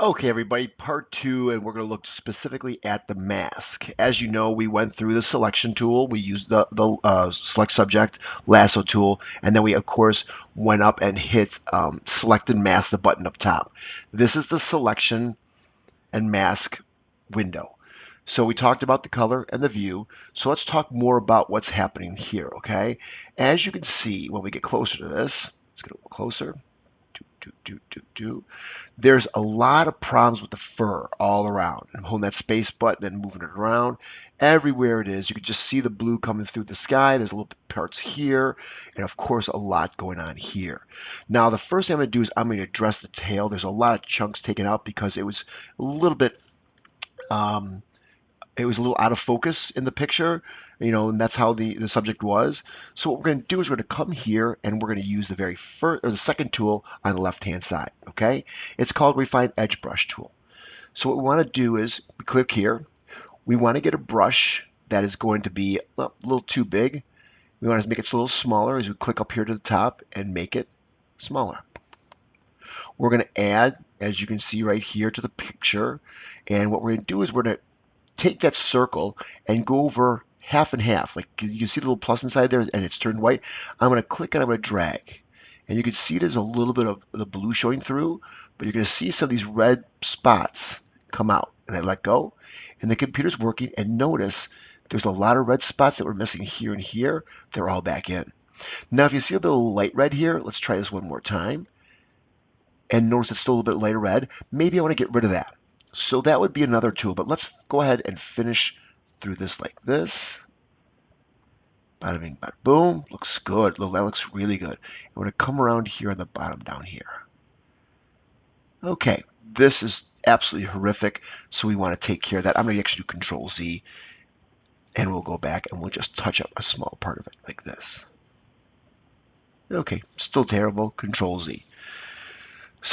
Okay, everybody, part two, and we're going to look specifically at the mask. As you know, we went through the selection tool. We used the select subject lasso tool, and then we, of course, went up and hit select and mask, the button up top. This is the selection and mask window. So we talked about the color and the view. So let's talk more about what's happening here, okay? As you can see, when we get closer to this, let's get a little closer. There's a lot of problems with the fur all around. I'm holding that space button and moving it around. Everywhere it is, you can just see the blue coming through the sky. There's a little parts here, and of course a lot going on here. Now the first thing I'm going to do is I'm going to address the tail. There's a lot of chunks taken out because it was a little bit out of focus in the picture, and that's how the subject was. So what we're going to do is we're going to come here and we're going to use the the second tool on the left-hand side. Okay, it's called Refine Edge Brush tool. So what we want to do is we click here. We want to get a brush that is going to be a little too big. We want to make it a little smaller as we click up here to the top and make it smaller. We're going to add, as you can see right here, to the picture. And what we're going to do is we're going to take that circle and go over half and half. Like you can see the little plus inside there and it's turned white. I'm going to click and I'm going to drag. And you can see there's a little bit of the blue showing through, but you're going to see some of these red spots come out. And I let go, and the computer's working, and notice there's a lot of red spots that were missing here and here. They're all back in. Now if you see a little light red here, let's try this one more time. And notice it's still a little bit lighter red. Maybe I want to get rid of that. So that would be another tool, but let's go ahead and finish through this like this. Bada bing, bada boom. Looks good. Look, that looks really good. I'm going to come around here on the bottom down here. Okay, this is absolutely horrific, so we want to take care of that. I'm going to actually do Control Z, and we'll go back and we'll just touch up a small part of it like this. Okay, still terrible. Control Z.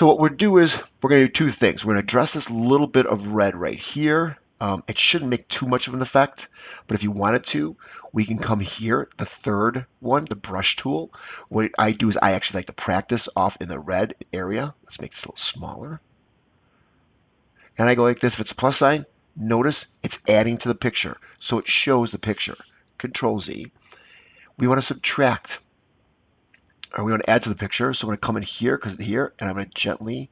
So what we'll do is we're going to do two things. We're going to address this little bit of red right here. It shouldn't make too much of an effect, but if you wanted to, we can come here, the third one, the brush tool. What I do is I actually like to practice off in the red area. Let's make this a little smaller. And I go like this. If it's a plus sign, notice it's adding to the picture, so it shows the picture. Control Z. We want to subtract. Or we want to add to the picture, so I'm going to come in here because here, and I'm going to gently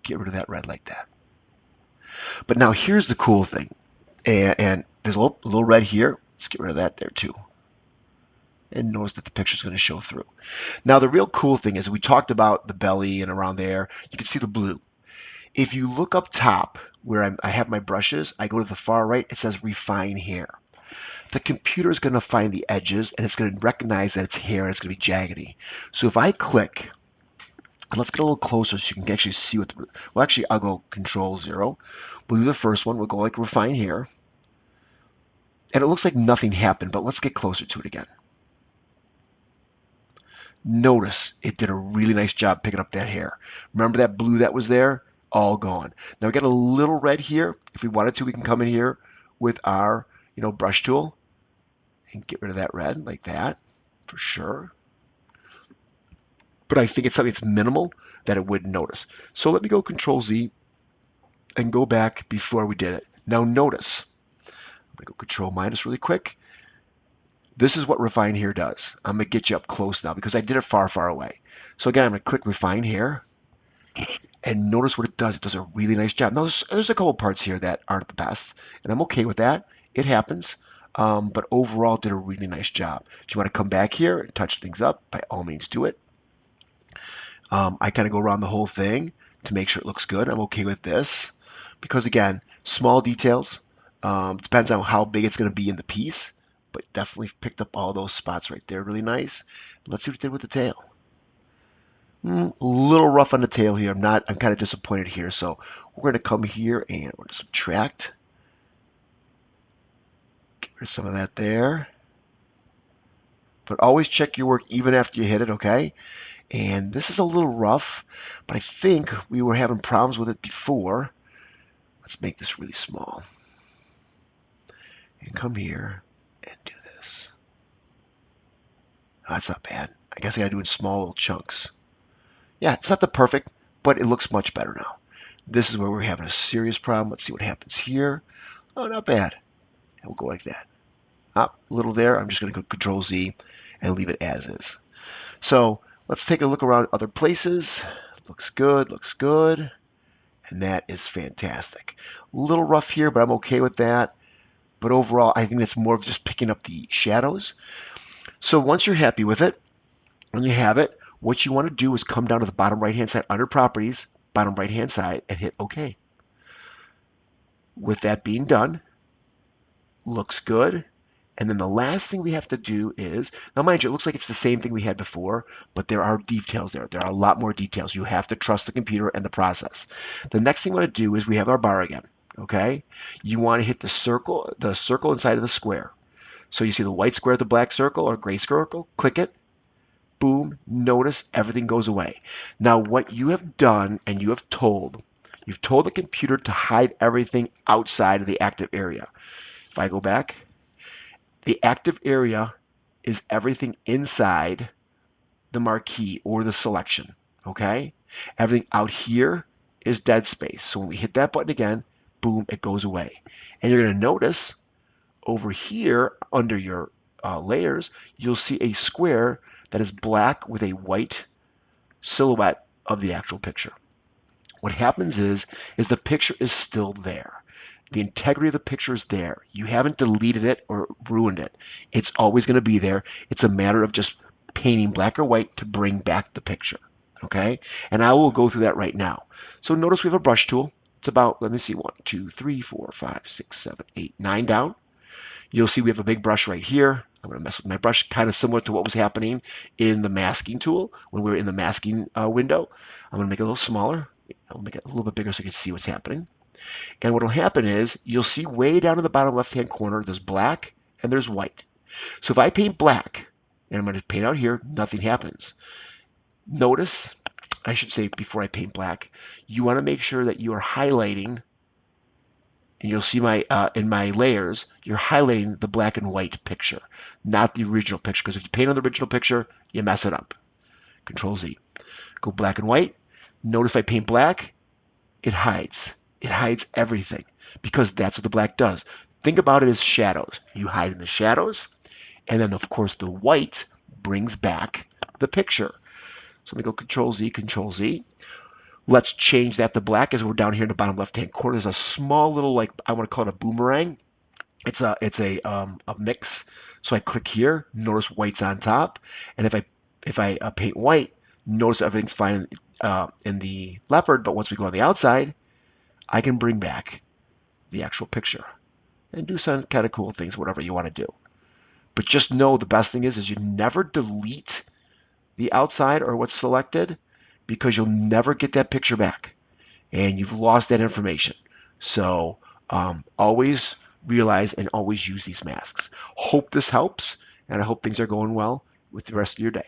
get rid of that red like that. But now here's the cool thing, and there's a little red here. Let's get rid of that there too. And notice that the picture is going to show through. Now the real cool thing is we talked about the belly and around there. You can see the blue. If you look up top where I have my brushes, I go to the far right. It says Refine Hair. The computer is going to find the edges, and it's going to recognize that it's hair, and it's going to be jaggedy. So if I click, and let's get a little closer so you can actually see what well, actually, I'll go Control 0. We'll do the first one. We'll go like Refine Hair. And it looks like nothing happened, but let's get closer to it again. Notice it did a really nice job picking up that hair. Remember that blue that was there? All gone. Now we got a little red here. If we wanted to, we can come in here with our brush tool and get rid of that red like that for sure. But I think it's something that's minimal that it wouldn't notice. So let me go Control Z and go back before we did it. Now notice, I'm going to go Control minus really quick. This is what Refine Hair does. I'm going to get you up close now because I did it far, far away. So again, I'm going to click Refine Hair. And notice what it does. It does a really nice job. Now, there's a couple parts here that aren't the best, and I'm okay with that. It happens. But overall, it did a really nice job. If you want to come back here and touch things up, by all means do it. I kind of go around the whole thing to make sure it looks good. I'm okay with this because, again, small details. Depends on how big it's going to be in the piece, but definitely picked up all those spots right there really nice. Let's see what it did with the tail. A little rough on the tail here. I'm kind of disappointed here. So we're going to come here and we're going to subtract. Get rid of some of that there. But always check your work even after you hit it, okay? And this is a little rough, but I think we were having problems with it before. Let's make this really small. And come here and do this. Oh, that's not bad. I guess I got to do it in small little chunks. Yeah, it's not the perfect, but it looks much better now. This is where we're having a serious problem. Let's see what happens here. Oh, not bad. And we'll go like that. Up a little there. I'm just going to go Control Z and leave it as is. So let's take a look around other places. Looks good, looks good. And that is fantastic. A little rough here, but I'm okay with that. But overall, I think that's more of just picking up the shadows. So once you're happy with it, when you have it, what you want to do is come down to the bottom right-hand side under Properties, bottom right-hand side, and hit OK. With that being done, looks good. And then the last thing we have to do is, now mind you, it looks like it's the same thing we had before, but there are details there. There are a lot more details. You have to trust the computer and the process. The next thing we want to do is we have our bar again. Okay? You want to hit the circle inside of the square. So you see the white square, the black circle, or gray circle, click it. Boom, notice everything goes away. Now what you have done, and you've told the computer to hide everything outside of the active area. If I go back, the active area is everything inside the marquee or the selection, okay? Everything out here is dead space. So when we hit that button again, boom, it goes away. And you're going to notice over here under your layers, you'll see a square that is black with a white silhouette of the actual picture. What happens is the picture is still there. The integrity of the picture is there. You haven't deleted it or ruined it. It's always going to be there. It's a matter of just painting black or white to bring back the picture. Okay? And I will go through that right now. So notice we have a brush tool. It's about, let me see, 1, 2, 3, 4, 5, 6, 7, 8, 9 down. You'll see we have a big brush right here. I'm going to mess with my brush, kind of similar to what was happening in the masking tool when we were in the masking window. I'm going to make it a little smaller. I'll make it a little bit bigger so you can see what's happening. And what will happen is you'll see way down in the bottom left-hand corner, there's black and there's white. So if I paint black, and I'm going to paint out here, nothing happens. Notice, I should say before I paint black, you want to make sure that you are highlighting, and you'll see in my layers, you're highlighting the black and white picture, not the original picture, because if you paint on the original picture, you mess it up. Control Z. Go black and white. Notice if I paint black, it hides. It hides everything because that's what the black does. Think about it as shadows. You hide in the shadows, and then, of course, the white brings back the picture. So let me go Control Z, Control Z. Let's change that to black as we're down here in the bottom left-hand corner. There's a small little, like, I want to call it a boomerang. It's a mix. So I click here. Notice white's on top, and if I paint white, notice everything's fine in the leopard. But once we go on the outside, I can bring back the actual picture and do some kind of cool things, whatever you want to do. But just know the best thing is you never delete the outside or what's selected because you'll never get that picture back and you've lost that information. So always realize and always use these masks. Hope this helps, and I hope things are going well with the rest of your day.